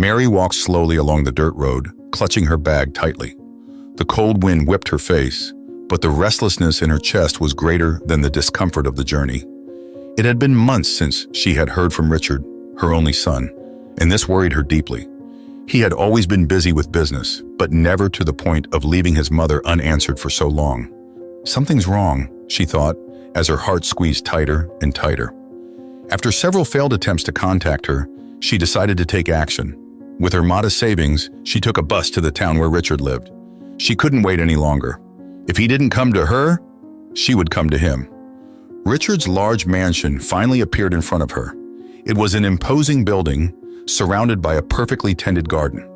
Mary walked slowly along the dirt road, clutching her bag tightly. The cold wind whipped her face, but the restlessness in her chest was greater than the discomfort of the journey. It had been months since she had heard from Richard, her only son, and this worried her deeply. He had always been busy with business, but never to the point of leaving his mother unanswered for so long. Something's wrong, she thought, as her heart squeezed tighter and tighter. After several failed attempts to contact her, she decided to take action. With her modest savings, she took a bus to the town where Richard lived. She couldn't wait any longer. If he didn't come to her, she would come to him. Richard's large mansion finally appeared in front of her. It was an imposing building, surrounded by a perfectly tended garden.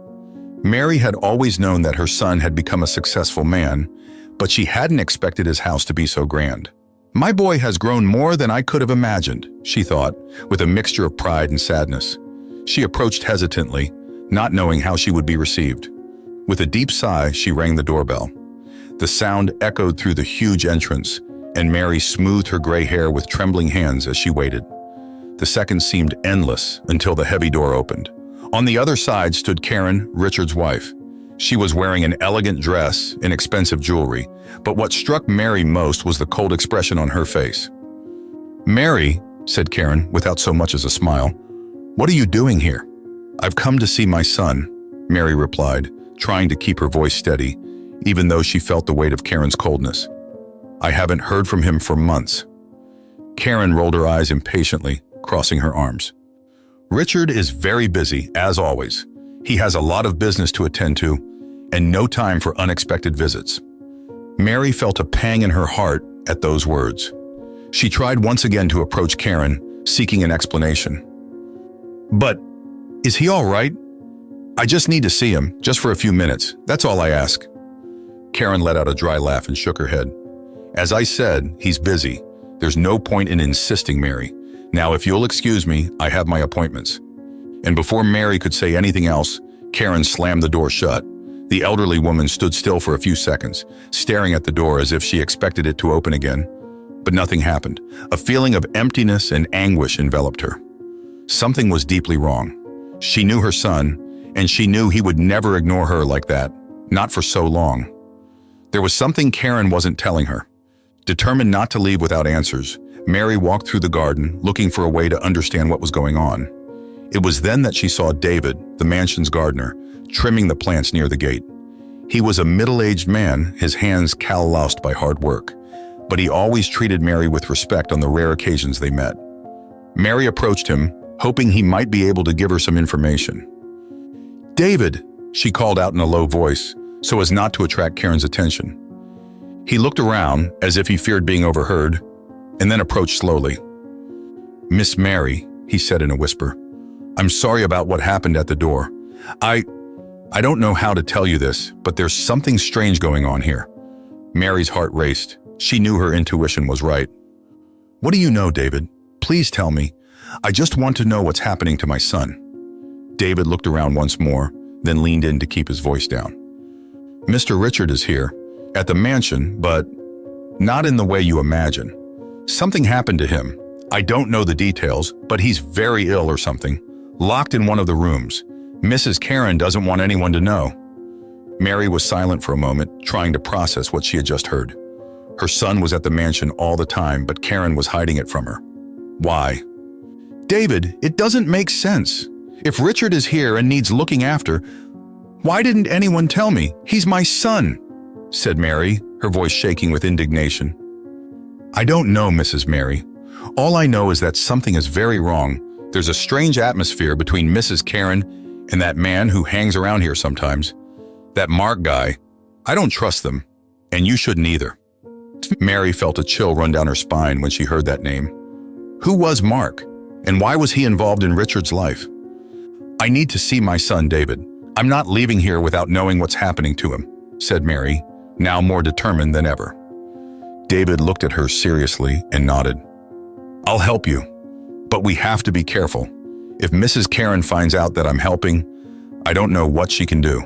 Mary had always known that her son had become a successful man, but she hadn't expected his house to be so grand. "My boy has grown more than I could have imagined," she thought, with a mixture of pride and sadness. She approached hesitantly, not knowing how she would be received. With a deep sigh, she rang the doorbell. The sound echoed through the huge entrance, and Mary smoothed her gray hair with trembling hands as she waited. The seconds seemed endless until the heavy door opened. On the other side stood Karen, Richard's wife. She was wearing an elegant dress and expensive jewelry, but what struck Mary most was the cold expression on her face. "Mary," said Karen, without so much as a smile, "what are you doing here?" "I've come to see my son," Mary replied, trying to keep her voice steady, even though she felt the weight of Karen's coldness. "I haven't heard from him for months." Karen rolled her eyes impatiently, crossing her arms. "Richard is very busy, as always. He has a lot of business to attend to, and no time for unexpected visits." Mary felt a pang in her heart at those words. She tried once again to approach Karen, seeking an explanation. "But is he all right? I just need to see him, just for a few minutes. That's all I ask." Karen let out a dry laugh and shook her head. "As I said, he's busy. There's no point in insisting, Mary. Now, if you'll excuse me, I have my appointments." And before Mary could say anything else, Karen slammed the door shut. The elderly woman stood still for a few seconds, staring at the door as if she expected it to open again. But nothing happened. A feeling of emptiness and anguish enveloped her. Something was deeply wrong. She knew her son, and she knew he would never ignore her like that, not for so long. There was something Karen wasn't telling her. Determined not to leave without answers, Mary walked through the garden, looking for a way to understand what was going on. It was then that she saw David, the mansion's gardener, trimming the plants near the gate. He was a middle-aged man, his hands calloused by hard work, but he always treated Mary with respect on the rare occasions they met. Mary approached him, hoping he might be able to give her some information. "David," she called out in a low voice, so as not to attract Karen's attention. He looked around, as if he feared being overheard, and then approached slowly. "Miss Mary," he said in a whisper, "I'm sorry about what happened at the door. I don't know how to tell you this, but there's something strange going on here." Mary's heart raced. She knew her intuition was right. "What do you know, David? Please tell me. I just want to know what's happening to my son." David looked around once more, then leaned in to keep his voice down. "Mr. Richard is here, at the mansion, but not in the way you imagine. Something happened to him. I don't know the details, but he's very ill or something, locked in one of the rooms. Mrs. Karen doesn't want anyone to know." Mary was silent for a moment, trying to process what she had just heard. Her son was at the mansion all the time, but Karen was hiding it from her. Why? "David, it doesn't make sense. If Richard is here and needs looking after, why didn't anyone tell me? He's my son," said Mary, her voice shaking with indignation. "I don't know, Mrs. Mary. All I know is that something is very wrong. There's a strange atmosphere between Mrs. Karen and that man who hangs around here sometimes. That Mark guy, I don't trust them, and you shouldn't either." Mary felt a chill run down her spine when she heard that name. Who was Mark, and why was he involved in Richard's life? "I need to see my son, David. I'm not leaving here without knowing what's happening to him," said Mary, now more determined than ever. David looked at her seriously and nodded. "I'll help you, but we have to be careful. If Mrs. Karen finds out that I'm helping, I don't know what she can do."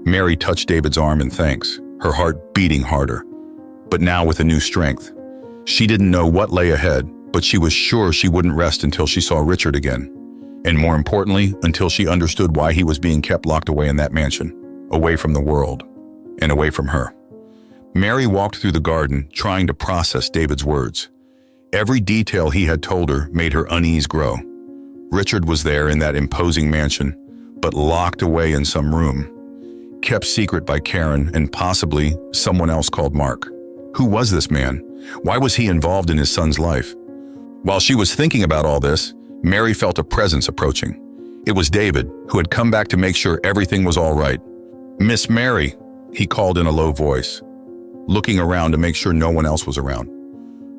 Mary touched David's arm in thanks, her heart beating harder, but now with a new strength. She didn't know what lay ahead, but she was sure she wouldn't rest until she saw Richard again. And more importantly, until she understood why he was being kept locked away in that mansion, away from the world, and away from her. Mary walked through the garden, trying to process David's words. Every detail he had told her made her unease grow. Richard was there in that imposing mansion, but locked away in some room, kept secret by Karen and possibly someone else called Mark. Who was this man? Why was he involved in his son's life? While she was thinking about all this, Mary felt a presence approaching. It was David, who had come back to make sure everything was all right. "Miss Mary," he called in a low voice, looking around to make sure no one else was around.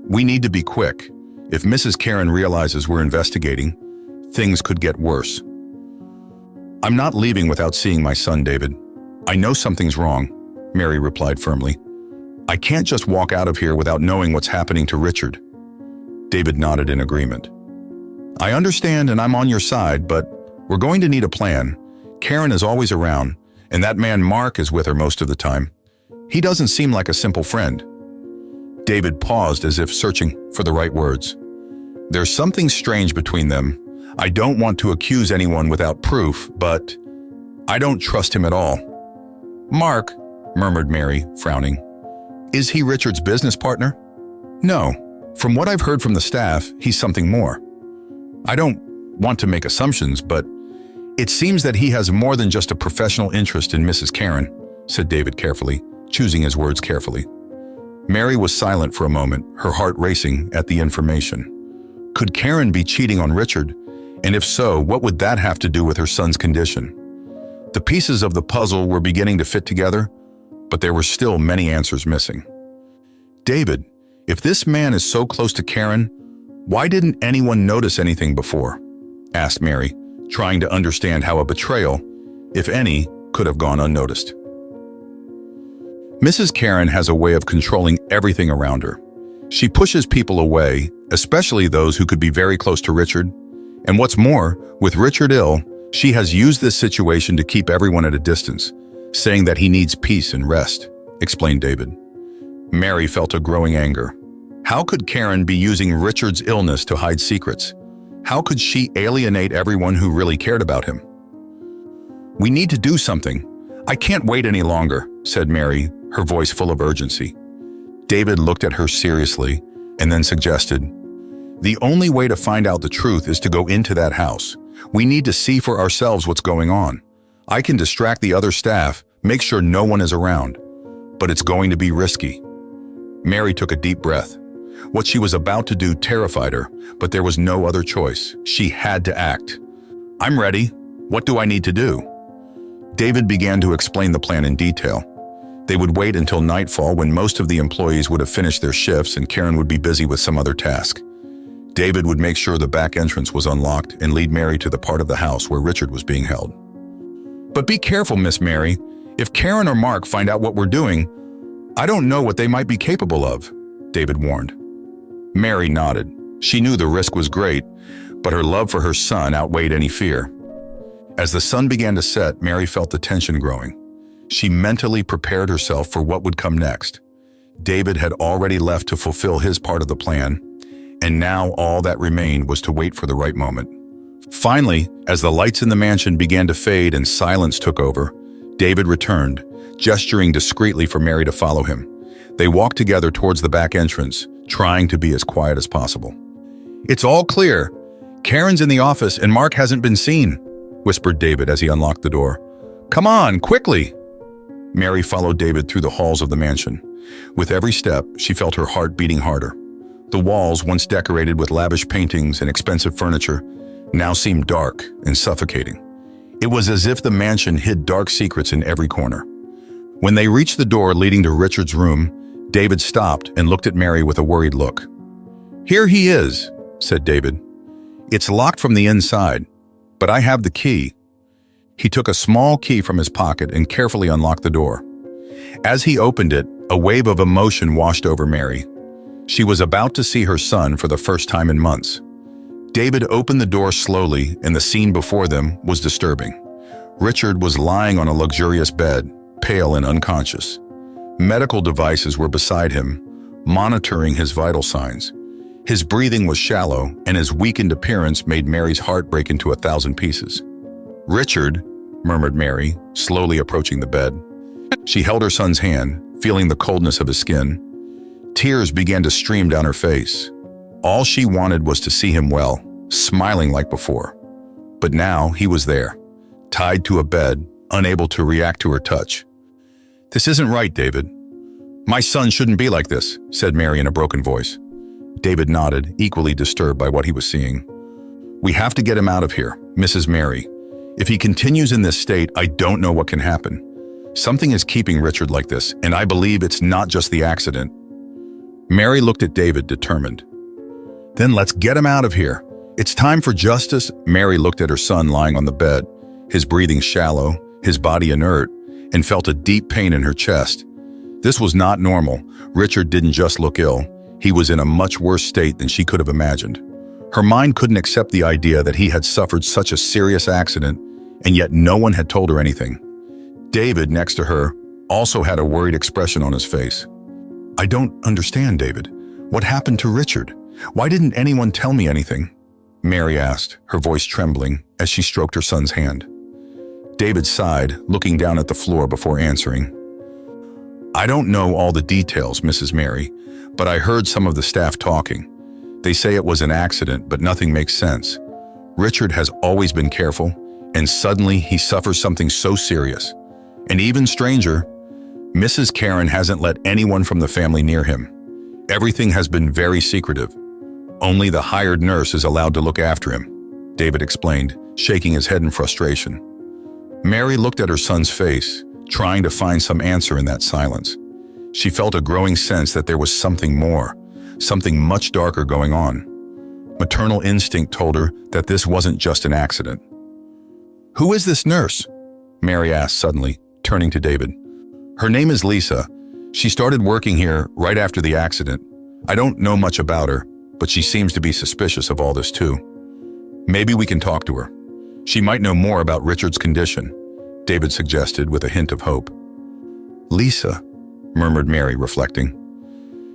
"We need to be quick. If Mrs. Karen realizes we're investigating, things could get worse." "I'm not leaving without seeing my son, David. I know something's wrong," Mary replied firmly. "I can't just walk out of here without knowing what's happening to Richard." David nodded in agreement. "I understand and I'm on your side, but we're going to need a plan. Karen is always around, and that man Mark is with her most of the time. He doesn't seem like a simple friend." David paused as if searching for the right words. "There's something strange between them. I don't want to accuse anyone without proof, but I don't trust him at all." "Mark," murmured Mary, frowning. "Is he Richard's business partner?" "No. From what I've heard from the staff, he's something more. I don't want to make assumptions, but it seems that he has more than just a professional interest in Mrs. Karen," said David carefully, choosing his words carefully. Mary was silent for a moment, her heart racing at the information. Could Karen be cheating on Richard? And if so, what would that have to do with her son's condition? The pieces of the puzzle were beginning to fit together, but there were still many answers missing. "David, if this man is so close to Karen, why didn't anyone notice anything before?" asked Mary, trying to understand how a betrayal, if any, could have gone unnoticed. Mrs. Karen has a way of controlling everything around her. She pushes people away, especially those who could be very close to Richard. And what's more, with Richard ill, she has used this situation to keep everyone at a distance, saying that he needs peace and rest, explained David. Mary felt a growing anger. How could Karen be using Richard's illness to hide secrets? How could she alienate everyone who really cared about him? "We need to do something. I can't wait any longer," said Mary, her voice full of urgency. David looked at her seriously and then suggested, "The only way to find out the truth is to go into that house. We need to see for ourselves what's going on. I can distract the other staff, make sure no one is around, but it's going to be risky." Mary took a deep breath. What she was about to do terrified her, but there was no other choice. She had to act. "I'm ready. What do I need to do?" David began to explain the plan in detail. They would wait until nightfall when most of the employees would have finished their shifts and Karen would be busy with some other task. David would make sure the back entrance was unlocked and lead Mary to the part of the house where Richard was being held. "But be careful, Miss Mary. If Karen or Mark find out what we're doing, I don't know what they might be capable of," David warned. Mary nodded. She knew the risk was great, but her love for her son outweighed any fear. As the sun began to set, Mary felt the tension growing. She mentally prepared herself for what would come next. David had already left to fulfill his part of the plan, and now all that remained was to wait for the right moment. Finally, as the lights in the mansion began to fade and silence took over, David returned, gesturing discreetly for Mary to follow him. They walked together towards the back entrance, trying to be as quiet as possible. "It's all clear. Karen's in the office and Mark hasn't been seen," whispered David as he unlocked the door. "Come on, quickly!" Mary followed David through the halls of the mansion. With every step, she felt her heart beating harder. The walls, once decorated with lavish paintings and expensive furniture, now seemed dark and suffocating. It was as if the mansion hid dark secrets in every corner. When they reached the door leading to Richard's room, David stopped and looked at Mary with a worried look. "Here he is," said David. "It's locked from the inside, but I have the key." He took a small key from his pocket and carefully unlocked the door. As he opened it, a wave of emotion washed over Mary. She was about to see her son for the first time in months. David opened the door slowly, and the scene before them was disturbing. Richard was lying on a luxurious bed, pale and unconscious. Medical devices were beside him, monitoring his vital signs. His breathing was shallow, and his weakened appearance made Mary's heart break into 1,000 pieces. "Richard," murmured Mary, slowly approaching the bed. She held her son's hand, feeling the coldness of his skin. Tears began to stream down her face. All she wanted was to see him well, smiling like before. But now he was there, tied to a bed, unable to react to her touch. "This isn't right, David. My son shouldn't be like this," said Mary in a broken voice. David nodded, equally disturbed by what he was seeing. "We have to get him out of here, Mrs. Mary. If he continues in this state, I don't know what can happen. Something is keeping Richard like this, and I believe it's not just the accident." Mary looked at David, determined. "Then let's get him out of here. It's time for justice." Mary looked at her son lying on the bed, his breathing shallow, his body inert, and felt a deep pain in her chest. This was not normal. Richard didn't just look ill. He was in a much worse state than she could have imagined. Her mind couldn't accept the idea that he had suffered such a serious accident, and yet no one had told her anything. David, next to her, also had a worried expression on his face. "I don't understand, David. What happened to Richard? Why didn't anyone tell me anything?" Mary asked, her voice trembling as she stroked her son's hand. David sighed, looking down at the floor before answering. "I don't know all the details, Mrs. Mary, but I heard some of the staff talking. They say it was an accident, but nothing makes sense. Richard has always been careful, and suddenly he suffers something so serious. And even stranger, Mrs. Karen hasn't let anyone from the family near him. Everything has been very secretive. Only the hired nurse is allowed to look after him," David explained, shaking his head in frustration. Mary looked at her son's face, trying to find some answer in that silence. She felt a growing sense that there was something more, something much darker going on. Maternal instinct told her that this wasn't just an accident. "Who is this nurse?" Mary asked suddenly, turning to David. "Her name is Lisa. She started working here right after the accident. I don't know much about her, but she seems to be suspicious of all this too. Maybe we can talk to her. She might know more about Richard's condition," David suggested with a hint of hope. "Lisa," murmured Mary, reflecting.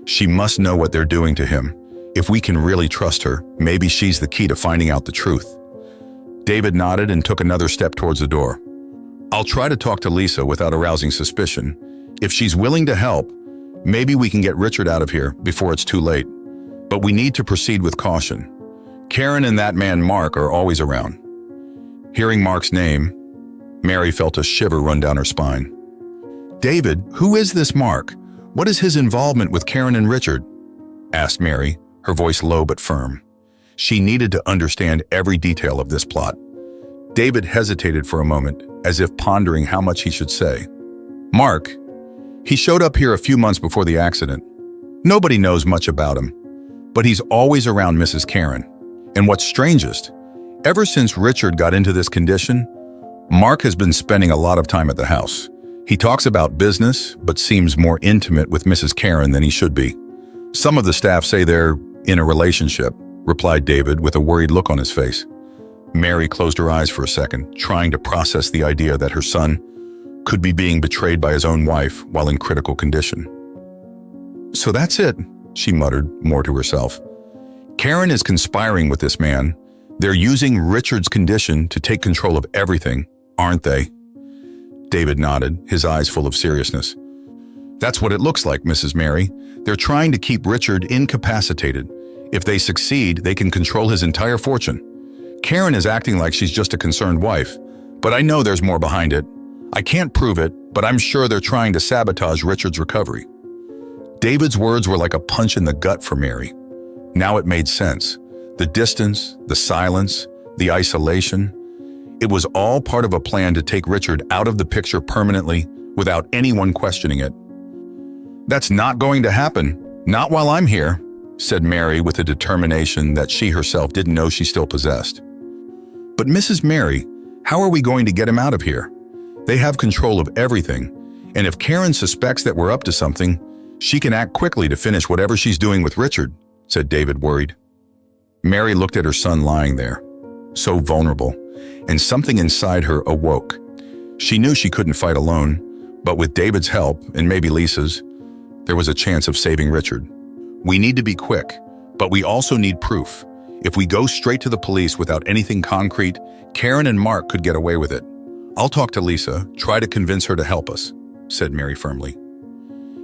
"She must know what they're doing to him. If we can really trust her, maybe she's the key to finding out the truth." David nodded and took another step towards the door. "I'll try to talk to Lisa without arousing suspicion. If she's willing to help, maybe we can get Richard out of here before it's too late. But we need to proceed with caution. Karen and that man Mark are always around." Hearing Mark's name, Mary felt a shiver run down her spine. "David, who is this Mark? What is his involvement with Karen and Richard?" asked Mary, her voice low but firm. She needed to understand every detail of this plot. David hesitated for a moment, as if pondering how much he should say. "Mark, he showed up here a few months before the accident. Nobody knows much about him, but he's always around Mrs. Karen. And what's strangest, ever since Richard got into this condition, Mark has been spending a lot of time at the house. He talks about business, but seems more intimate with Mrs. Karen than he should be. Some of the staff say they're in a relationship," replied David with a worried look on his face. Mary closed her eyes for a second, trying to process the idea that her son could be being betrayed by his own wife while in critical condition. "So that's it," she muttered, more to herself. "Karen is conspiring with this man. They're using Richard's condition to take control of everything, aren't they?" David nodded, his eyes full of seriousness. "That's what it looks like, Mrs. Mary. They're trying to keep Richard incapacitated. If they succeed, they can control his entire fortune. Karen is acting like she's just a concerned wife, but I know there's more behind it. I can't prove it, but I'm sure they're trying to sabotage Richard's recovery." David's words were like a punch in the gut for Mary. Now it made sense. The distance, the silence, the isolation. It was all part of a plan to take Richard out of the picture permanently without anyone questioning it. "That's not going to happen. Not while I'm here," said Mary with a determination that she herself didn't know she still possessed. "But Mrs. Mary, how are we going to get him out of here? They have control of everything, and if Karen suspects that we're up to something, she can act quickly to finish whatever she's doing with Richard," said David, worried. Mary looked at her son lying there, so vulnerable, and something inside her awoke. She knew she couldn't fight alone, but with David's help, and maybe Lisa's, there was a chance of saving Richard. "We need to be quick. But we also need proof. If we go straight to the police without anything concrete, Karen and Mark could get away with it. I'll talk to Lisa, try to convince her to help us, said Mary firmly.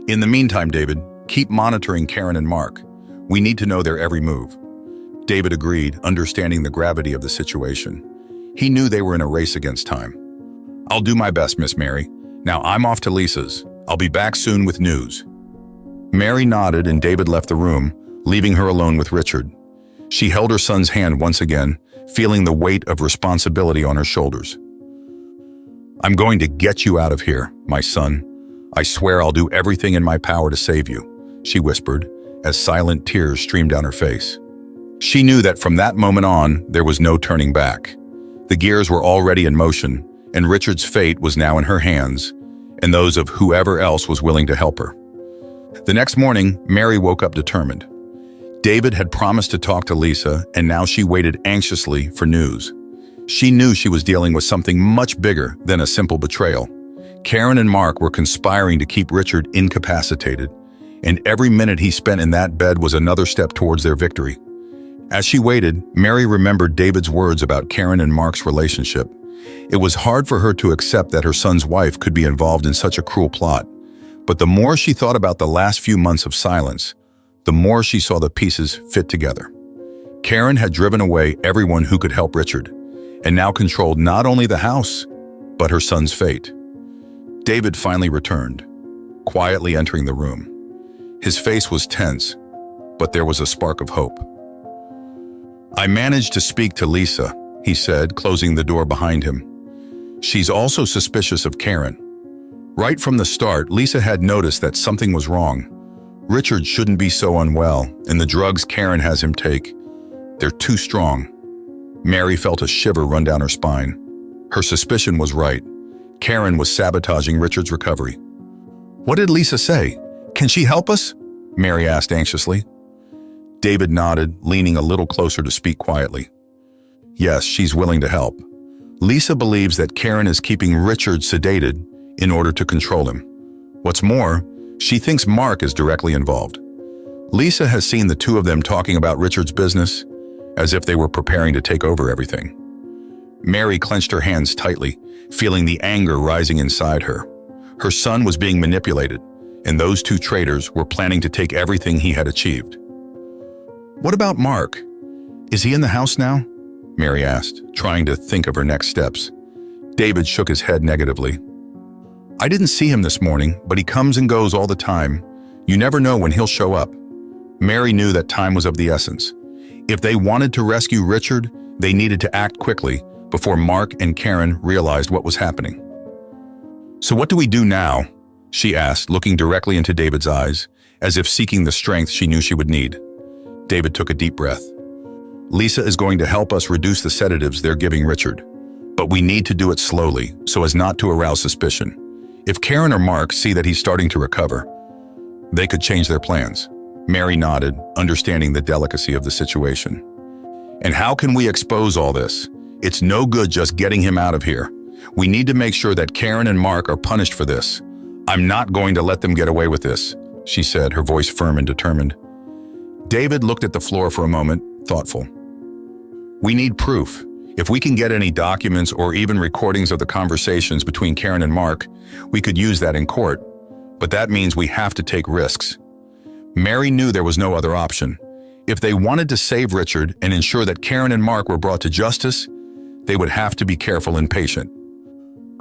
In the meantime, David, keep monitoring Karen and Mark. We need to know their every move. David agreed, understanding the gravity of the situation. He knew they were in a race against time. I'll do my best, Miss Mary. Now I'm off to Lisa's. I'll be back soon with news. Mary nodded and David left the room, leaving her alone with Richard. She held her son's hand once again, feeling the weight of responsibility on her shoulders. I'm going to get you out of here, my son. I swear I'll do everything in my power to save you, she whispered, as silent tears streamed down her face. She knew that from that moment on, there was no turning back. The gears were already in motion, and Richard's fate was now in her hands, and those of whoever else was willing to help her. The next morning, Mary woke up determined. David had promised to talk to Lisa, and now she waited anxiously for news. She knew she was dealing with something much bigger than a simple betrayal. Karen and Mark were conspiring to keep Richard incapacitated, and every minute he spent in that bed was another step towards their victory. As she waited, Mary remembered David's words about Karen and Mark's relationship. It was hard for her to accept that her son's wife could be involved in such a cruel plot. But the more she thought about the last few months of silence, the more she saw the pieces fit together. Karen had driven away everyone who could help Richard, and now controlled not only the house, but her son's fate. David finally returned, quietly entering the room. His face was tense, but there was a spark of hope. I managed to speak to Lisa, he said, closing the door behind him. She's also suspicious of Karen. Right from the start, Lisa had noticed that something was wrong. Richard shouldn't be so unwell, and the drugs Karen has him take, they're too strong. Mary felt a shiver run down her spine. Her suspicion was right. Karen was sabotaging Richard's recovery. What did Lisa say? Can she help us? Mary asked anxiously. David nodded, leaning a little closer to speak quietly. Yes, she's willing to help. Lisa believes that Karen is keeping Richard sedated in order to control him. What's more, she thinks Mark is directly involved. Lisa has seen the two of them talking about Richard's business, as if they were preparing to take over everything. Mary clenched her hands tightly, feeling the anger rising inside her. Her son was being manipulated, and those two traitors were planning to take everything he had achieved. What about Mark? Is he in the house now? Mary asked, trying to think of her next steps. David shook his head negatively. I didn't see him this morning, but he comes and goes all the time. You never know when he'll show up. Mary knew that time was of the essence. If they wanted to rescue Richard, they needed to act quickly before Mark and Karen realized what was happening. So what do we do now? She asked, looking directly into David's eyes, as if seeking the strength she knew she would need. David took a deep breath. Lisa is going to help us reduce the sedatives they're giving Richard, but we need to do it slowly so as not to arouse suspicion. If Karen or Mark see that he's starting to recover, they could change their plans. Mary nodded, understanding the delicacy of the situation. And how can we expose all this? It's no good just getting him out of here. We need to make sure that Karen and Mark are punished for this. I'm not going to let them get away with this, she said, her voice firm and determined. David looked at the floor for a moment, thoughtful. We need proof. If we can get any documents or even recordings of the conversations between Karen and Mark, we could use that in court. But that means we have to take risks. Mary knew there was no other option. If they wanted to save Richard and ensure that Karen and Mark were brought to justice, they would have to be careful and patient.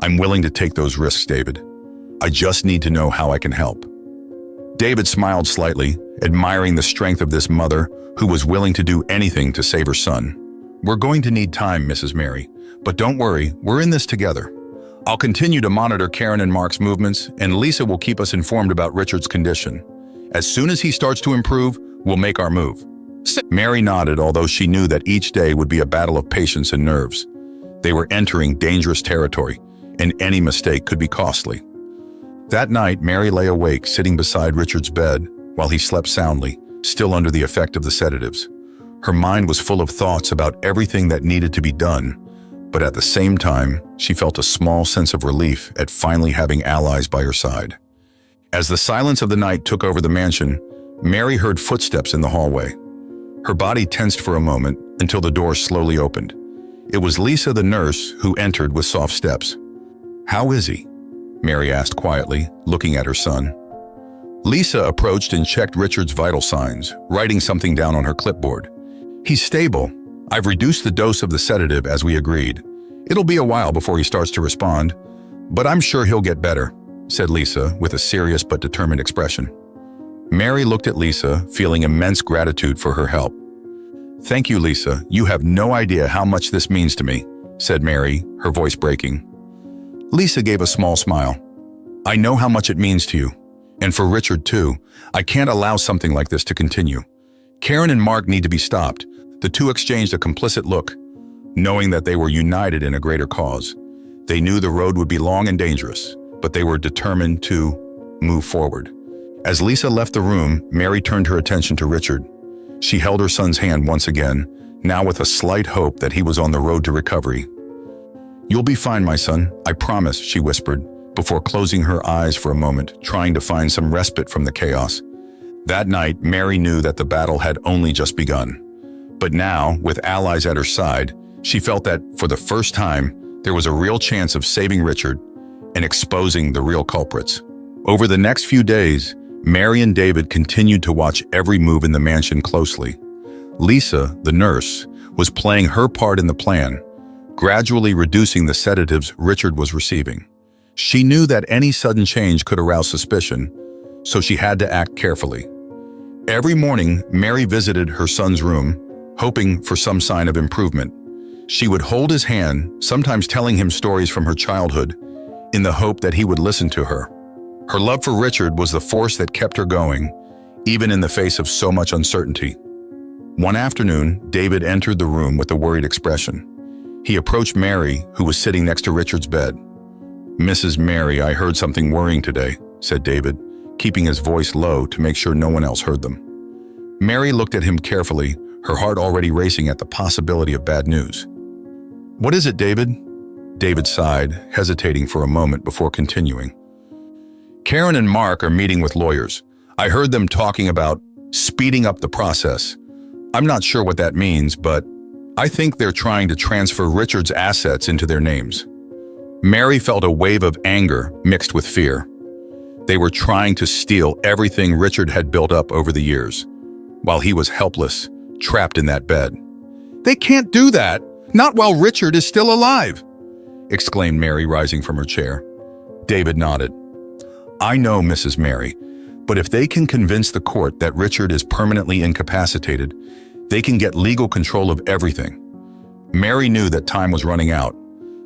I'm willing to take those risks, David. I just need to know how I can help. David smiled slightly, admiring the strength of this mother who was willing to do anything to save her son. We're going to need time, Mrs. Mary, but don't worry, we're in this together. I'll continue to monitor Karen and Mark's movements, and Lisa will keep us informed about Richard's condition. As soon as he starts to improve, we'll make our move. Mary nodded, although she knew that each day would be a battle of patience and nerves. They were entering dangerous territory, and any mistake could be costly. That night, Mary lay awake, sitting beside Richard's bed while he slept soundly, still under the effect of the sedatives. Her mind was full of thoughts about everything that needed to be done, but at the same time, she felt a small sense of relief at finally having allies by her side. As the silence of the night took over the mansion, Mary heard footsteps in the hallway. Her body tensed for a moment until the door slowly opened. It was Lisa, the nurse, who entered with soft steps. "How is he?" Mary asked quietly, looking at her son. Lisa approached and checked Richard's vital signs, writing something down on her clipboard. "He's stable. I've reduced the dose of the sedative as we agreed. It'll be a while before he starts to respond, but I'm sure he'll get better," said Lisa with a serious but determined expression. Mary looked at Lisa, feeling immense gratitude for her help. "Thank you, Lisa. You have no idea how much this means to me," said Mary, her voice breaking. Lisa gave a small smile. "I know how much it means to you. And for Richard, too. I can't allow something like this to continue. Karen and Mark need to be stopped." The two exchanged a complicit look, knowing that they were united in a greater cause. They knew the road would be long and dangerous, but they were determined to move forward. As Lisa left the room, Mary turned her attention to Richard. She held her son's hand once again, now with a slight hope that he was on the road to recovery. "You'll be fine, my son, I promise," she whispered, before closing her eyes for a moment, trying to find some respite from the chaos. That night, Mary knew that the battle had only just begun. But now, with allies at her side, she felt that, for the first time, there was a real chance of saving Richard and exposing the real culprits. Over the next few days, Mary and David continued to watch every move in the mansion closely. Lisa, the nurse, was playing her part in the plan, gradually reducing the sedatives Richard was receiving. She knew that any sudden change could arouse suspicion, so she had to act carefully. Every morning, Mary visited her son's room, hoping for some sign of improvement. She would hold his hand, sometimes telling him stories from her childhood, in the hope that he would listen to her. Her love for Richard was the force that kept her going, even in the face of so much uncertainty. One afternoon, David entered the room with a worried expression. He approached Mary, who was sitting next to Richard's bed. "Mrs. Mary, I heard something worrying today," said David, keeping his voice low to make sure no one else heard them. Mary looked at him carefully, her heart already racing at the possibility of bad news. "What is it, David?" David sighed, hesitating for a moment before continuing. "Karen and Mark are meeting with lawyers. I heard them talking about speeding up the process. I'm not sure what that means, but I think they're trying to transfer Richard's assets into their names." Mary felt a wave of anger mixed with fear. They were trying to steal everything Richard had built up over the years, while he was helpless, trapped in that bed. "They can't do that, not while Richard is still alive," exclaimed Mary, rising from her chair. David nodded. "I know, Mrs. Mary, but if they can convince the court that Richard is permanently incapacitated, they can get legal control of everything." Mary knew that time was running out.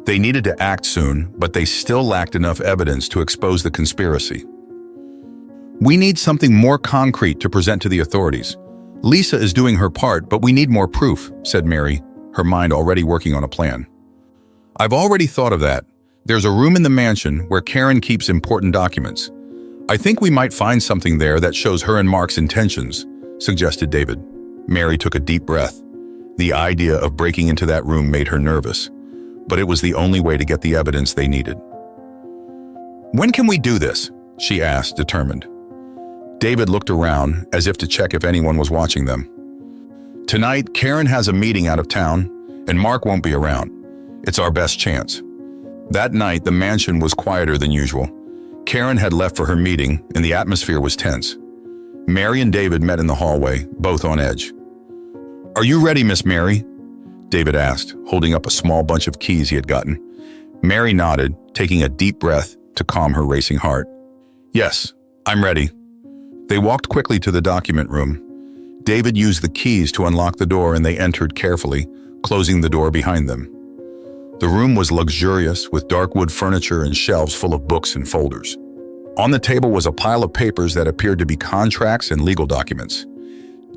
They needed to act soon, but they still lacked enough evidence to expose the conspiracy. "We need something more concrete to present to the authorities. Lisa is doing her part, but we need more proof," said Mary, her mind already working on a plan. "I've already thought of that. There's a room in the mansion where Karen keeps important documents. I think we might find something there that shows her and Mark's intentions," suggested David. Mary took a deep breath. The idea of breaking into that room made her nervous, but it was the only way to get the evidence they needed. "When can we do this?" she asked, determined. David looked around, as if to check if anyone was watching them. "Tonight, Karen has a meeting out of town, and Mark won't be around. It's our best chance." That night, the mansion was quieter than usual. Karen had left for her meeting, and the atmosphere was tense. Mary and David met in the hallway, both on edge. "Are you ready, Miss Mary?" David asked, holding up a small bunch of keys he had gotten. Mary nodded, taking a deep breath to calm her racing heart. "Yes, I'm ready." They walked quickly to the document room. David used the keys to unlock the door, and they entered carefully, closing the door behind them. The room was luxurious, with dark wood furniture and shelves full of books and folders. On the table was a pile of papers that appeared to be contracts and legal documents.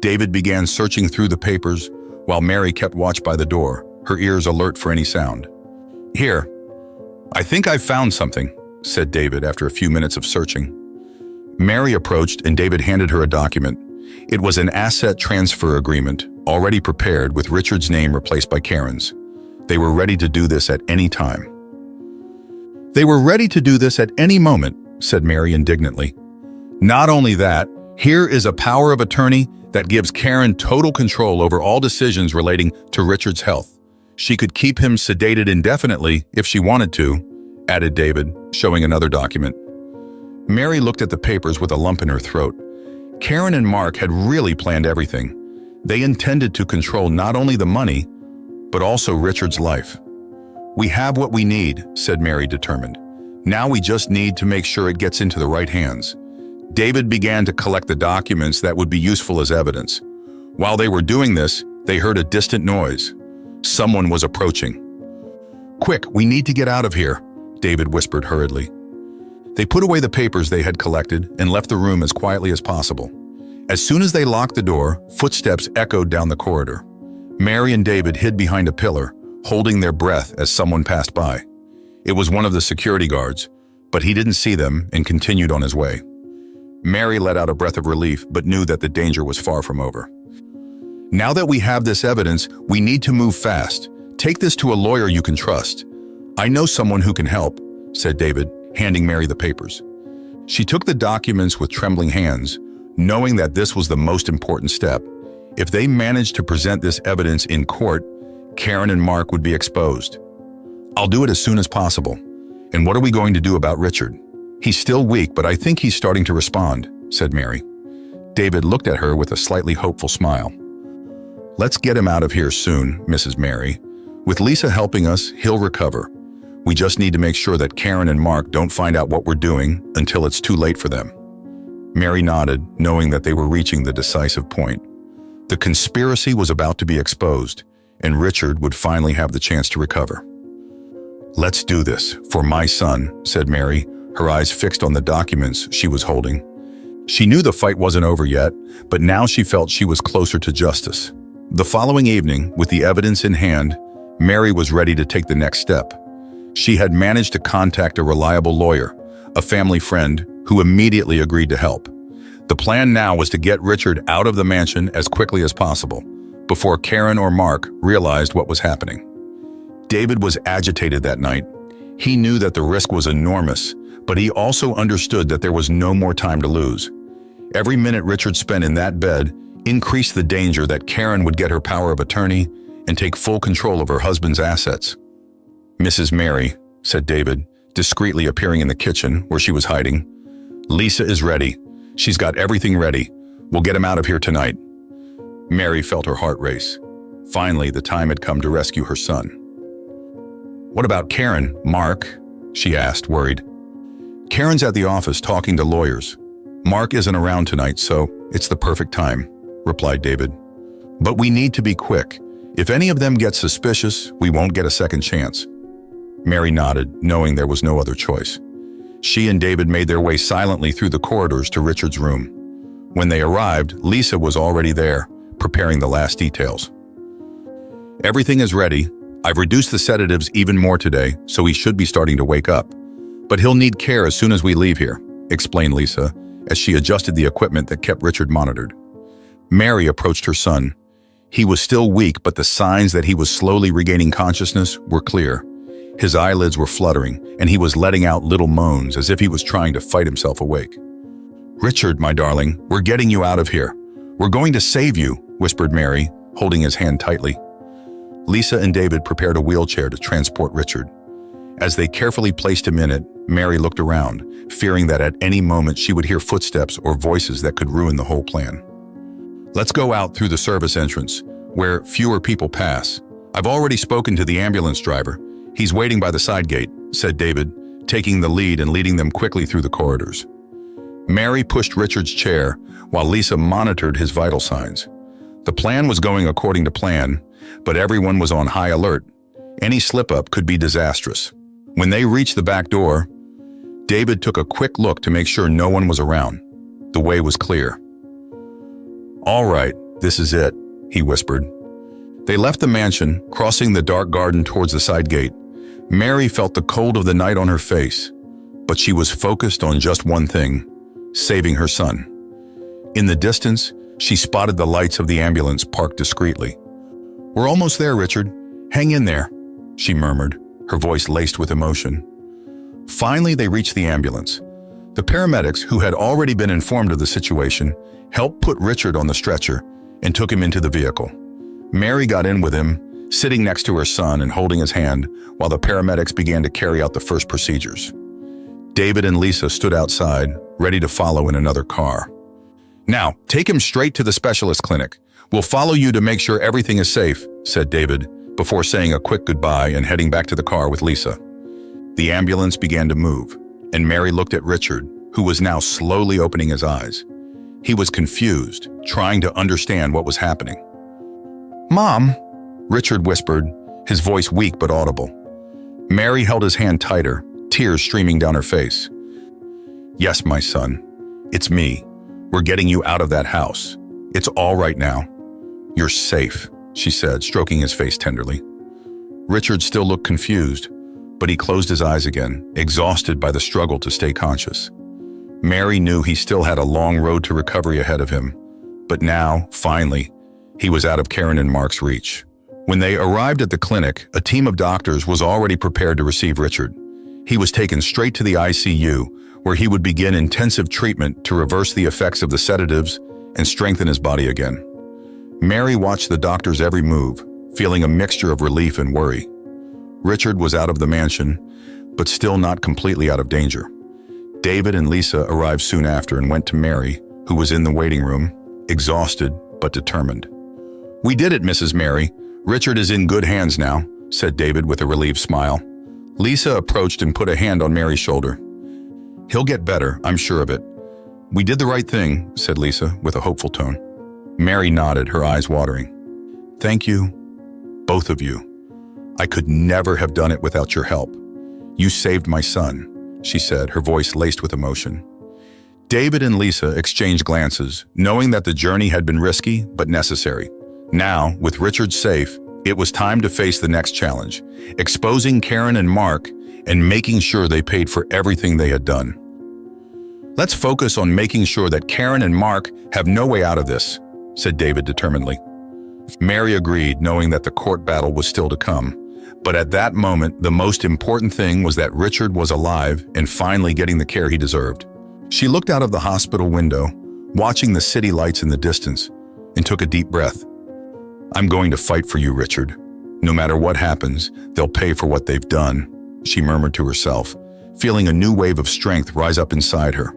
David began searching through the papers, while Mary kept watch by the door, her ears alert for any sound. "Here, I think I've found something," said David after a few minutes of searching. Mary approached, and David handed her a document. It was an asset transfer agreement, already prepared with Richard's name replaced by Karen's. They were ready to do this at any time. "They were ready to do this at any moment," said Mary indignantly. "Not only that, here is a power of attorney That gives Karen total control over all decisions relating to Richard's health. She could keep him sedated indefinitely if she wanted to, added David, showing another document. Mary looked at the papers with a lump in her throat. Karen and Mark had really planned everything. They intended to control not only the money, but also Richard's life. "We have what we need," said Mary, determined. "Now we just need to make sure it gets into the right hands." David began to collect the documents that would be useful as evidence. While they were doing this, they heard a distant noise. Someone was approaching. "Quick, we need to get out of here," David whispered hurriedly. They put away the papers they had collected and left the room as quietly as possible. As soon as they locked the door, footsteps echoed down the corridor. Mary and David hid behind a pillar, holding their breath as someone passed by. It was one of the security guards, but he didn't see them and continued on his way. Mary let out a breath of relief, but knew that the danger was far from over. "Now that we have this evidence, we need to move fast. Take this to a lawyer you can trust." "I know someone who can help," said David, handing Mary the papers. She took the documents with trembling hands, knowing that this was the most important step. If they managed to present this evidence in court, Karen and Mark would be exposed. "I'll do it as soon as possible. And what are we going to do about Richard?" "He's still weak, but I think he's starting to respond," said Mary. David looked at her with a slightly hopeful smile. "Let's get him out of here soon, Mrs. Mary. With Lisa helping us, he'll recover. We just need to make sure that Karen and Mark don't find out what we're doing until it's too late for them." Mary nodded, knowing that they were reaching the decisive point. The conspiracy was about to be exposed, and Richard would finally have the chance to recover. "Let's do this, for my son," said Mary, her eyes fixed on the documents she was holding. She knew the fight wasn't over yet, but now she felt she was closer to justice. The following evening, with the evidence in hand, Mary was ready to take the next step. She had managed to contact a reliable lawyer, a family friend, who immediately agreed to help. The plan now was to get Richard out of the mansion as quickly as possible, before Karen or Mark realized what was happening. David was agitated that night. He knew that the risk was enormous, but he also understood that there was no more time to lose. Every minute Richard spent in that bed increased the danger that Karen would get her power of attorney and take full control of her husband's assets. "Mrs. Mary," said David, discreetly appearing in the kitchen where she was hiding. "Lisa is ready. She's got everything ready. We'll get him out of here tonight." Mary felt her heart race. Finally, the time had come to rescue her son. "What about Karen, Mark?" she asked, worried. "Karen's at the office talking to lawyers. Mark isn't around tonight, so it's the perfect time," replied David. "But we need to be quick. If any of them get suspicious, we won't get a second chance." Mary nodded, knowing there was no other choice. She and David made their way silently through the corridors to Richard's room. When they arrived, Lisa was already there, preparing the last details. "Everything is ready. I've reduced the sedatives even more today, so he should be starting to wake up. But he'll need care as soon as we leave here," explained Lisa, as she adjusted the equipment that kept Richard monitored. Mary approached her son. He was still weak, but the signs that he was slowly regaining consciousness were clear. His eyelids were fluttering, and he was letting out little moans as if he was trying to fight himself awake. "Richard, my darling, we're getting you out of here. We're going to save you," whispered Mary, holding his hand tightly. Lisa and David prepared a wheelchair to transport Richard. As they carefully placed him in it, Mary looked around, fearing that at any moment she would hear footsteps or voices that could ruin the whole plan. "Let's go out through the service entrance, where fewer people pass. I've already spoken to the ambulance driver. He's waiting by the side gate," said David, taking the lead and leading them quickly through the corridors. Mary pushed Richard's chair, while Lisa monitored his vital signs. The plan was going according to plan, but everyone was on high alert. Any slip-up could be disastrous. When they reached the back door, David took a quick look to make sure no one was around. The way was clear. "All right, this is it," he whispered. They left the mansion, crossing the dark garden towards the side gate. Mary felt the cold of the night on her face, but she was focused on just one thing: saving her son. In the distance, she spotted the lights of the ambulance parked discreetly. "We're almost there, Richard. Hang in there," she murmured, her voice laced with emotion. Finally, they reached the ambulance. The paramedics, who had already been informed of the situation, helped put Richard on the stretcher and took him into the vehicle. Mary got in with him, sitting next to her son and holding his hand while the paramedics began to carry out the first procedures. David and Lisa stood outside, ready to follow in another car. "Now, take him straight to the specialist clinic. We'll follow you to make sure everything is safe," said David, before saying a quick goodbye and heading back to the car with Lisa. The ambulance began to move, and Mary looked at Richard, who was now slowly opening his eyes. He was confused, trying to understand what was happening. "Mom," Richard whispered, his voice weak but audible. Mary held his hand tighter, tears streaming down her face. "Yes, my son. It's me. We're getting you out of that house. It's all right now. You're safe," she said, stroking his face tenderly. Richard still looked confused, but he closed his eyes again, exhausted by the struggle to stay conscious. Mary knew he still had a long road to recovery ahead of him, but now, finally, he was out of Karen and Mark's reach. When they arrived at the clinic, a team of doctors was already prepared to receive Richard. He was taken straight to the ICU, where he would begin intensive treatment to reverse the effects of the sedatives and strengthen his body again. Mary watched the doctor's every move, feeling a mixture of relief and worry. Richard was out of the mansion, but still not completely out of danger. David and Lisa arrived soon after and went to Mary, who was in the waiting room, exhausted but determined. "We did it, Mrs. Mary. Richard is in good hands now," said David with a relieved smile. Lisa approached and put a hand on Mary's shoulder. "He'll get better, I'm sure of it." "We did the right thing," said Lisa with a hopeful tone. Mary nodded, her eyes watering. "Thank you, both of you. I could never have done it without your help. You saved my son," she said, her voice laced with emotion. David and Lisa exchanged glances, knowing that the journey had been risky but necessary. Now, with Richard safe, it was time to face the next challenge, exposing Karen and Mark and making sure they paid for everything they had done. "Let's focus on making sure that Karen and Mark have no way out of this," said David determinedly. Mary agreed, knowing that the court battle was still to come. But at that moment, the most important thing was that Richard was alive and finally getting the care he deserved. She looked out of the hospital window, watching the city lights in the distance, and took a deep breath. "I'm going to fight for you, Richard. No matter what happens, they'll pay for what they've done," she murmured to herself, feeling a new wave of strength rise up inside her.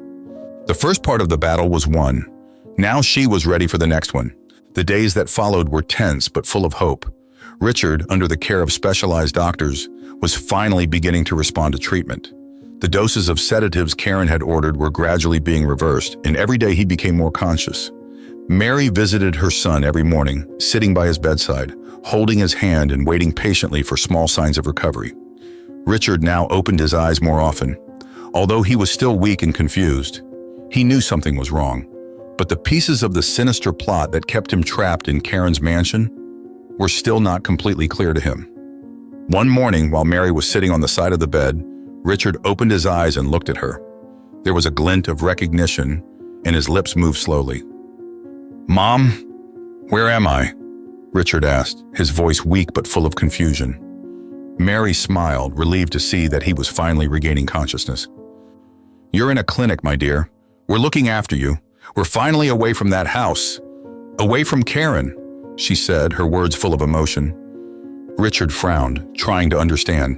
The first part of the battle was won. Now she was ready for the next one. The days that followed were tense but full of hope. Richard, under the care of specialized doctors, was finally beginning to respond to treatment. The doses of sedatives Karen had ordered were gradually being reversed, and every day he became more conscious. Mary visited her son every morning, sitting by his bedside, holding his hand and waiting patiently for small signs of recovery. Richard now opened his eyes more often. Although he was still weak and confused, he knew something was wrong. But the pieces of the sinister plot that kept him trapped in Karen's mansion were still not completely clear to him. One morning, while Mary was sitting on the side of the bed, Richard opened his eyes and looked at her. There was a glint of recognition, and his lips moved slowly. "Mom, where am I?" Richard asked, his voice weak but full of confusion. Mary smiled, relieved to see that he was finally regaining consciousness. "You're in a clinic, my dear. We're looking after you. We're finally away from that house. Away from Karen," she said, her words full of emotion. Richard frowned, trying to understand.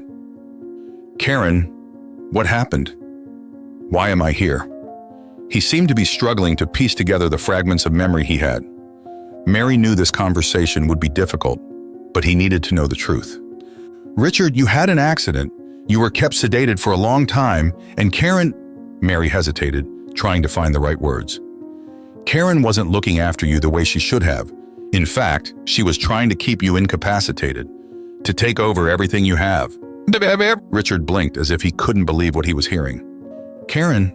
"Karen, what happened? Why am I here?" He seemed to be struggling to piece together the fragments of memory he had. Mary knew this conversation would be difficult, but he needed to know the truth. "Richard, you had an accident. You were kept sedated for a long time, and Karen—" Mary hesitated, trying to find the right words. "Karen wasn't looking after you the way she should have. In fact, she was trying to keep you incapacitated, to take over everything you have." Richard blinked as if he couldn't believe what he was hearing. "Karen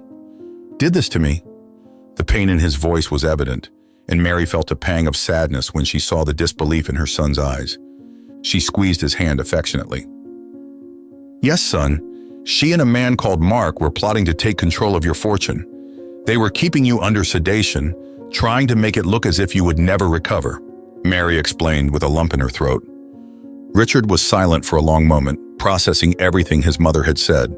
did this to me." The pain in his voice was evident, and Mary felt a pang of sadness when she saw the disbelief in her son's eyes. She squeezed his hand affectionately. "Yes, son. She and a man called Mark were plotting to take control of your fortune. They were keeping you under sedation, trying to make it look as if you would never recover," Mary explained with a lump in her throat. Richard was silent for a long moment, processing everything his mother had said.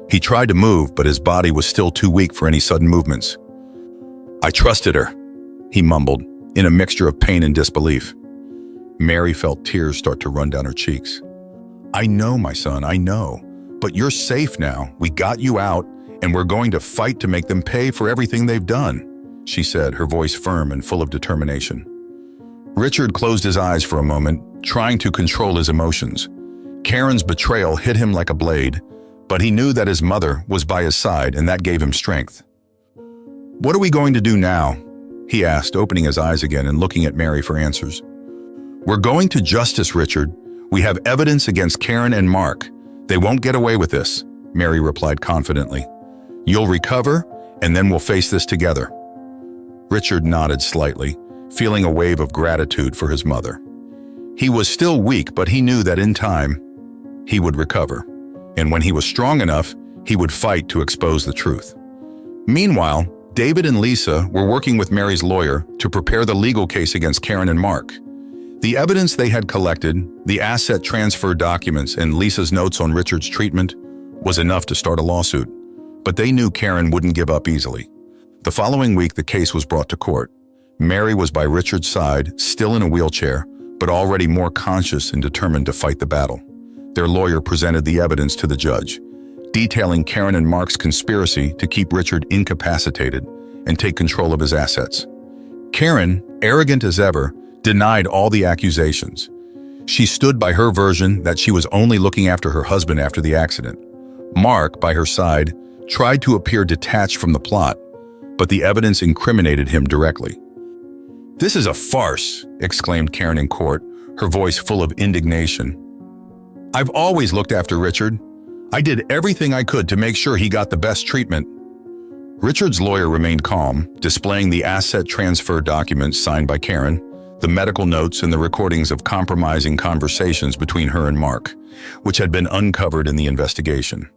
He tried to move, but his body was still too weak for any sudden movements. "I trusted her," he mumbled, in a mixture of pain and disbelief. Mary felt tears start to run down her cheeks. "I know, my son, I know. But you're safe now. We got you out, and we're going to fight to make them pay for everything they've done," she said, her voice firm and full of determination. Richard closed his eyes for a moment, trying to control his emotions. Karen's betrayal hit him like a blade, but he knew that his mother was by his side, and that gave him strength. "What are we going to do now?" he asked, opening his eyes again and looking at Mary for answers. "We're going to justice, Richard. We have evidence against Karen and Mark. They won't get away with this," Mary replied confidently. "You'll recover, and then we'll face this together." Richard nodded slightly, feeling a wave of gratitude for his mother. He was still weak, but he knew that in time, he would recover. And when he was strong enough, he would fight to expose the truth. Meanwhile, David and Lisa were working with Mary's lawyer to prepare the legal case against Karen and Mark. The evidence they had collected, the asset transfer documents, and Lisa's notes on Richard's treatment was enough to start a lawsuit. But they knew Karen wouldn't give up easily. The following week, the case was brought to court. Mary was by Richard's side, still in a wheelchair, but already more conscious and determined to fight the battle. Their lawyer presented the evidence to the judge, detailing Karen and Mark's conspiracy to keep Richard incapacitated and take control of his assets. Karen, arrogant as ever, denied all the accusations. She stood by her version that she was only looking after her husband after the accident. Mark, by her side, tried to appear detached from the plot, but the evidence incriminated him directly. "This is a farce," exclaimed Karen in court, her voice full of indignation. "I've always looked after Richard. I did everything I could to make sure he got the best treatment." Richard's lawyer remained calm, displaying the asset transfer documents signed by Karen, the medical notes and the recordings of compromising conversations between her and Mark, which had been uncovered in the investigation.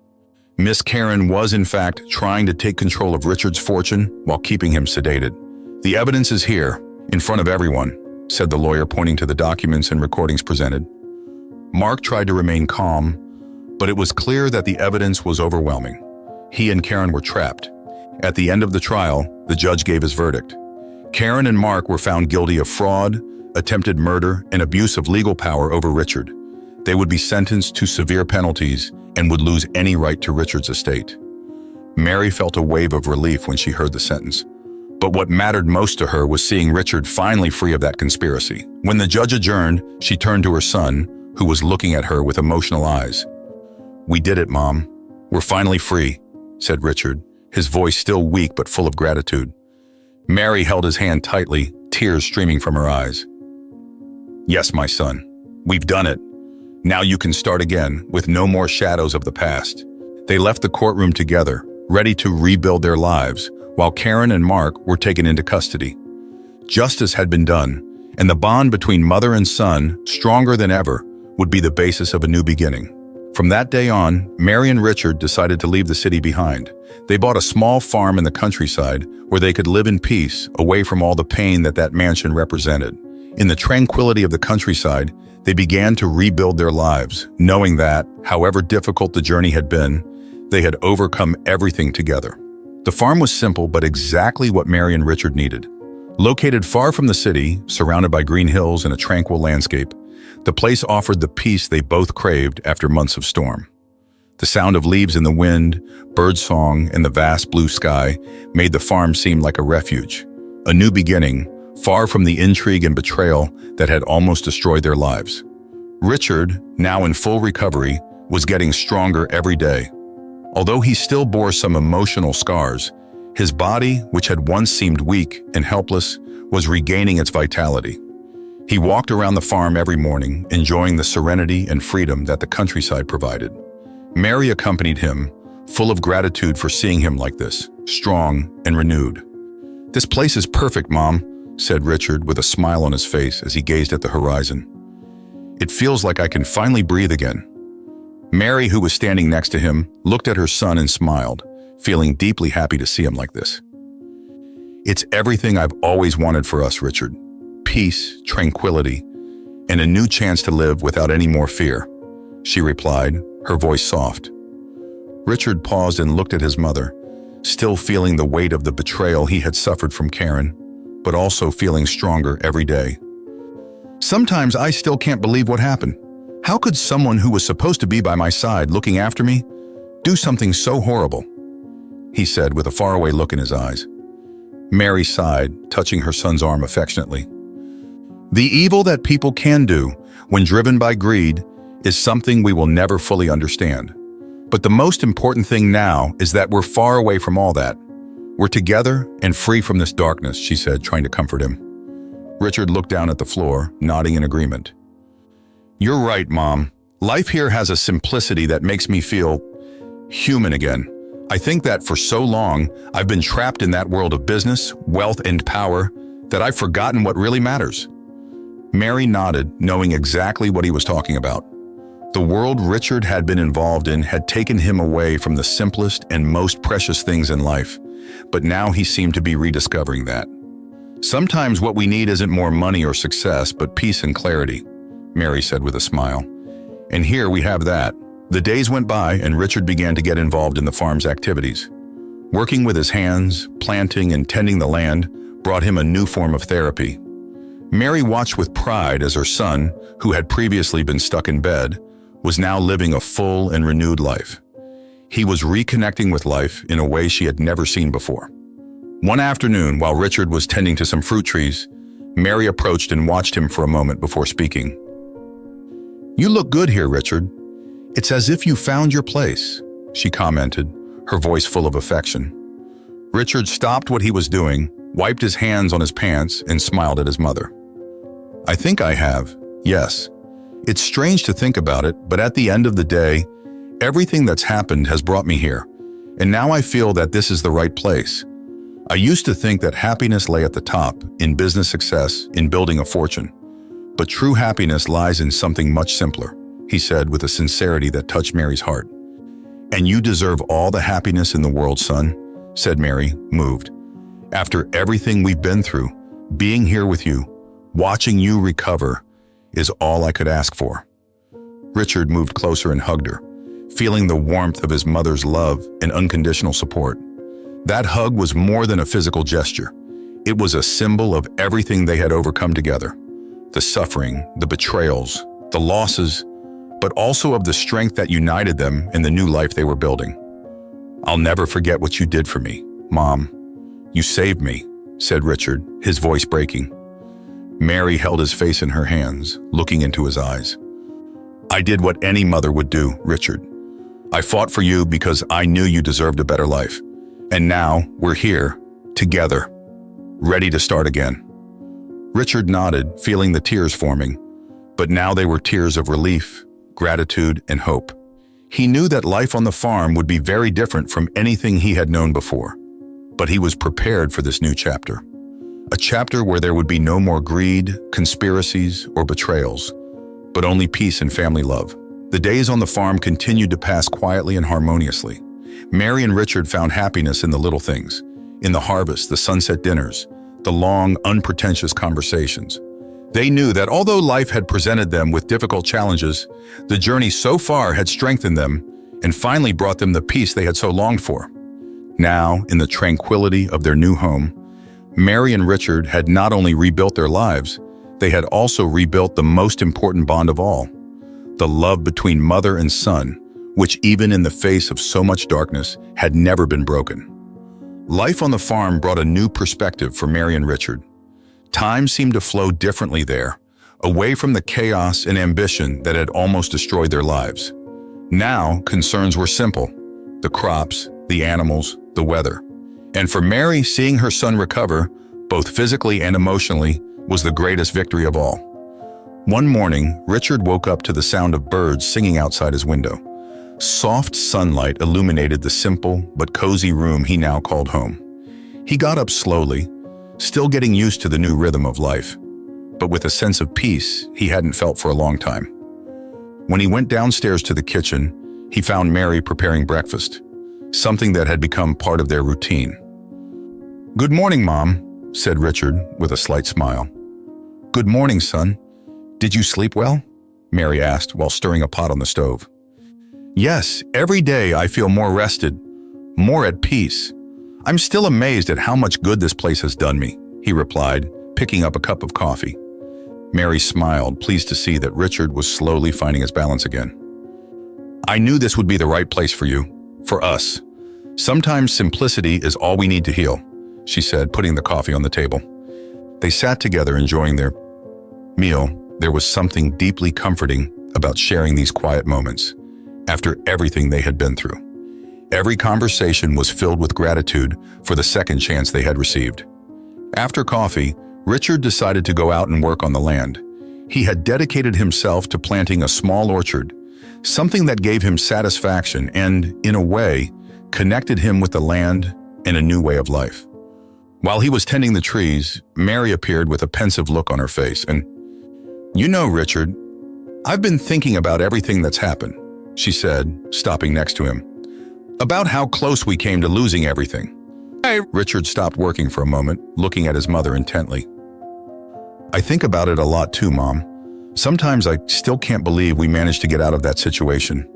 Miss Karen was, in fact, trying to take control of Richard's fortune while keeping him sedated. "The evidence is here, in front of everyone," said the lawyer, pointing to the documents and recordings presented. Mark tried to remain calm, but it was clear that the evidence was overwhelming. He and Karen were trapped. At the end of the trial, the judge gave his verdict. Karen and Mark were found guilty of fraud, attempted murder, and abuse of legal power over Richard. They would be sentenced to severe penalties and would lose any right to Richard's estate. Mary felt a wave of relief when she heard the sentence. But what mattered most to her was seeing Richard finally free of that conspiracy. When the judge adjourned, she turned to her son, who was looking at her with emotional eyes. "We did it, Mom. We're finally free," said Richard, his voice still weak but full of gratitude. Mary held his hand tightly, tears streaming from her eyes. "Yes, my son. We've done it. Now you can start again, with no more shadows of the past." They left the courtroom together, ready to rebuild their lives, while Karen and Mark were taken into custody. Justice had been done, and the bond between mother and son, stronger than ever, would be the basis of a new beginning. From that day on, Mary and Richard decided to leave the city behind. They bought a small farm in the countryside where they could live in peace, away from all the pain that mansion represented. In the tranquility of the countryside, they began to rebuild their lives, knowing that, however difficult the journey had been, they had overcome everything together. The farm was simple, but exactly what Mary and Richard needed. Located far from the city, surrounded by green hills and a tranquil landscape, the place offered the peace they both craved after months of storm. The sound of leaves in the wind, birdsong, and the vast blue sky made the farm seem like a refuge, a new beginning, far from the intrigue and betrayal that had almost destroyed their lives. Richard, now in full recovery, was getting stronger every day. Although he still bore some emotional scars, his body, which had once seemed weak and helpless, was regaining its vitality. He walked around the farm every morning, enjoying the serenity and freedom that the countryside provided. Mary accompanied him, full of gratitude for seeing him like this, strong and renewed. "This place is perfect, Mom," said Richard with a smile on his face as he gazed at the horizon. "It feels like I can finally breathe again." Mary, who was standing next to him, looked at her son and smiled, feeling deeply happy to see him like this. "It's everything I've always wanted for us, Richard. Peace, tranquility, and a new chance to live without any more fear," she replied, her voice soft. Richard paused and looked at his mother, still feeling the weight of the betrayal he had suffered from Karen, but also feeling stronger every day. Sometimes I still can't believe what happened. How could someone who was supposed to be by my side looking after me do something so horrible? He said with a faraway look in his eyes. Mary sighed, touching her son's arm affectionately. The evil that people can do when driven by greed is something we will never fully understand. But the most important thing now is that we're far away from all that. We're together and free from this darkness, she said, trying to comfort him. Richard looked down at the floor, nodding in agreement. You're right, Mom. Life here has a simplicity that makes me feel human again. I think that for so long, I've been trapped in that world of business, wealth, and power that I've forgotten what really matters. Mary nodded, knowing exactly what he was talking about. The world Richard had been involved in had taken him away from the simplest and most precious things in life, but now he seemed to be rediscovering that. Sometimes what we need isn't more money or success, but peace and clarity, Mary said with a smile. And here we have that. The days went by and Richard began to get involved in the farm's activities. Working with his hands, planting and tending the land brought him a new form of therapy. Mary watched with pride as her son, who had previously been stuck in bed, was now living a full and renewed life. He was reconnecting with life in a way she had never seen before. One afternoon, while Richard was tending to some fruit trees, Mary approached and watched him for a moment before speaking. You look good here, Richard. It's as if you found your place, she commented, her voice full of affection. Richard stopped what he was doing, wiped his hands on his pants, and smiled at his mother. I think I have, yes. It's strange to think about it, but at the end of the day, everything that's happened has brought me here, and now I feel that this is the right place. I used to think that happiness lay at the top, in business success, in building a fortune. But true happiness lies in something much simpler, he said with a sincerity that touched Mary's heart. And you deserve all the happiness in the world, son, said Mary, moved. After everything we've been through, being here with you, watching you recover, is all I could ask for. Richard moved closer and hugged her, feeling the warmth of his mother's love and unconditional support. That hug was more than a physical gesture. It was a symbol of everything they had overcome together. The suffering, the betrayals, the losses, but also of the strength that united them in the new life they were building. I'll never forget what you did for me, Mom. You saved me, said Richard, his voice breaking. Mary held his face in her hands, looking into his eyes. I did what any mother would do, Richard. I fought for you because I knew you deserved a better life. And now we're here, together, ready to start again. Richard nodded, feeling the tears forming, but now they were tears of relief, gratitude, and hope. He knew that life on the farm would be very different from anything he had known before, but he was prepared for this new chapter. A chapter where there would be no more greed, conspiracies, or betrayals, but only peace and family love. The days on the farm continued to pass quietly and harmoniously. Mary and Richard found happiness in the little things, in the harvest, the sunset dinners, the long, unpretentious conversations. They knew that although life had presented them with difficult challenges, the journey so far had strengthened them and finally brought them the peace they had so longed for. Now, in the tranquility of their new home, Mary and Richard had not only rebuilt their lives, they had also rebuilt the most important bond of all, the love between mother and son, which even in the face of so much darkness had never been broken. Life on the farm brought a new perspective for Mary and Richard. Time seemed to flow differently there, away from the chaos and ambition that had almost destroyed their lives. Now, concerns were simple: the crops, the animals, the weather. And for Mary, seeing her son recover, both physically and emotionally, was the greatest victory of all. One morning, Richard woke up to the sound of birds singing outside his window. Soft sunlight illuminated the simple but cozy room he now called home. He got up slowly, still getting used to the new rhythm of life, but with a sense of peace he hadn't felt for a long time. When he went downstairs to the kitchen, he found Mary preparing breakfast, something that had become part of their routine. "Good morning, Mom," said Richard with a slight smile. "Good morning, son. Did you sleep well?" Mary asked while stirring a pot on the stove. Yes, every day I feel more rested, more at peace. I'm still amazed at how much good this place has done me, he replied, picking up a cup of coffee. Mary smiled, pleased to see that Richard was slowly finding his balance again. I knew this would be the right place for you, for us. Sometimes simplicity is all we need to heal, she said, putting the coffee on the table. They sat together enjoying their meal. There was something deeply comforting about sharing these quiet moments after everything they had been through. Every conversation was filled with gratitude for the second chance they had received. After coffee, Richard decided to go out and work on the land. He had dedicated himself to planting a small orchard, something that gave him satisfaction and, in a way, connected him with the land and a new way of life. While he was tending the trees, Mary appeared with a pensive look on her face. And, "You know, Richard, I've been thinking about everything that's happened," she said, stopping next to him. "About how close we came to losing everything." Richard stopped working for a moment, looking at his mother intently. "I think about it a lot too, Mom. Sometimes I still can't believe we managed to get out of that situation.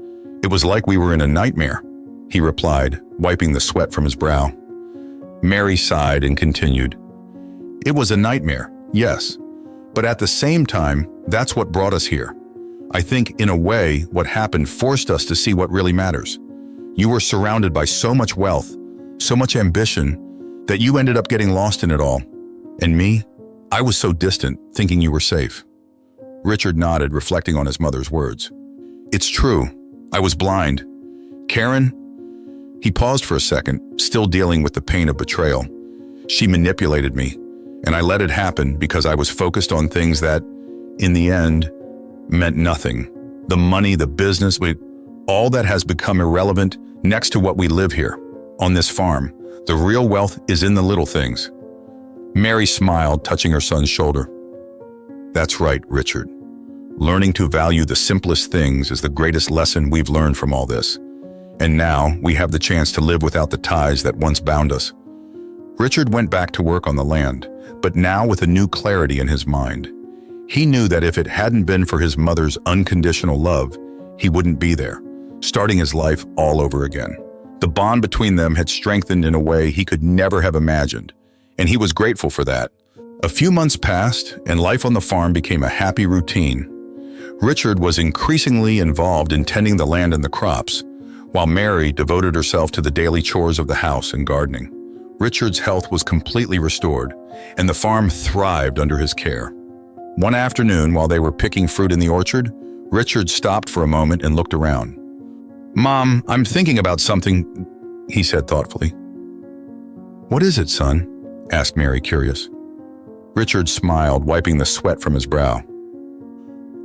It was like we were in a nightmare," he replied, wiping the sweat from his brow. Mary sighed and continued. "It was a nightmare, yes, but at the same time, that's what brought us here. I think, in a way, what happened forced us to see what really matters. You were surrounded by so much wealth, so much ambition, that you ended up getting lost in it all. And me? I was so distant, thinking you were safe." Richard nodded, reflecting on his mother's words. "It's true. I was blind. Karen?" He paused for a second, still dealing with the pain of betrayal. "She manipulated me, and I let it happen because I was focused on things that, in the end, meant nothing. The money, the business, all that has become irrelevant next to what we live here. On this farm, the real wealth is in the little things." Mary smiled, touching her son's shoulder. "That's right, Richard. Learning to value the simplest things is the greatest lesson we've learned from all this. And now we have the chance to live without the ties that once bound us." Richard went back to work on the land, but now with a new clarity in his mind. He knew that if it hadn't been for his mother's unconditional love, he wouldn't be there, starting his life all over again. The bond between them had strengthened in a way he could never have imagined, and he was grateful for that. A few months passed, and life on the farm became a happy routine. Richard was increasingly involved in tending the land and the crops, while Mary devoted herself to the daily chores of the house and gardening. Richard's health was completely restored, and the farm thrived under his care. One afternoon, while they were picking fruit in the orchard, Richard stopped for a moment and looked around. "Mom, I'm thinking about something," he said thoughtfully. "What is it, son?" asked Mary, curious. Richard smiled, wiping the sweat from his brow.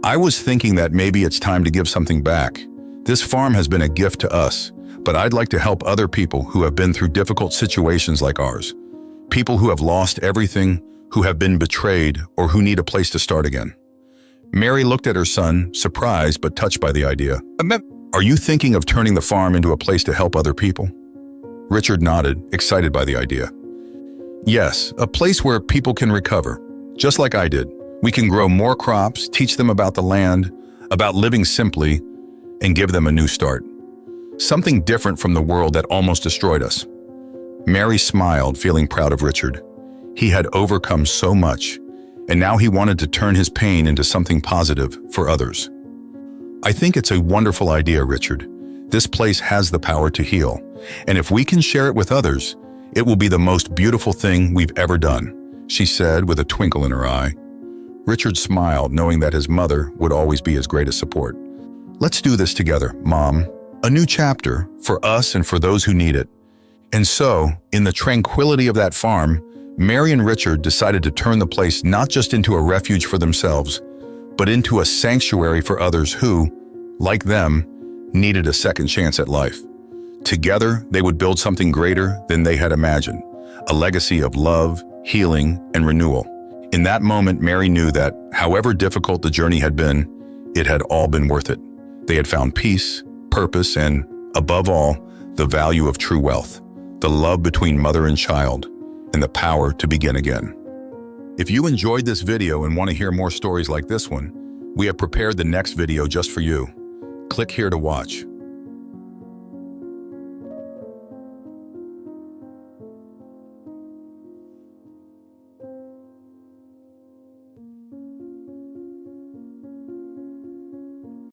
"I was thinking that maybe it's time to give something back. This farm has been a gift to us, but I'd like to help other people who have been through difficult situations like ours. People who have lost everything, who have been betrayed, or who need a place to start again." Mary looked at her son, surprised but touched by the idea. "Are you thinking of turning the farm into a place to help other people?" Richard nodded, excited by the idea. "Yes, a place where people can recover, just like I did. We can grow more crops, teach them about the land, about living simply, and give them a new start. Something different from the world that almost destroyed us." Mary smiled, feeling proud of Richard. He had overcome so much, and now he wanted to turn his pain into something positive for others. "I think it's a wonderful idea, Richard. This place has the power to heal, and if we can share it with others, it will be the most beautiful thing we've ever done," she said with a twinkle in her eye. Richard smiled, knowing that his mother would always be his greatest support. "Let's do this together, Mom. A new chapter for us and for those who need it." And so, in the tranquility of that farm, Mary and Richard decided to turn the place not just into a refuge for themselves, but into a sanctuary for others who, like them, needed a second chance at life. Together, they would build something greater than they had imagined, a legacy of love, healing, and renewal. In that moment, Mary knew that, however difficult the journey had been, it had all been worth it. They had found peace, purpose, and, above all, the value of true wealth, the love between mother and child, and the power to begin again. If you enjoyed this video and want to hear more stories like this one, we have prepared the next video just for you. Click here to watch.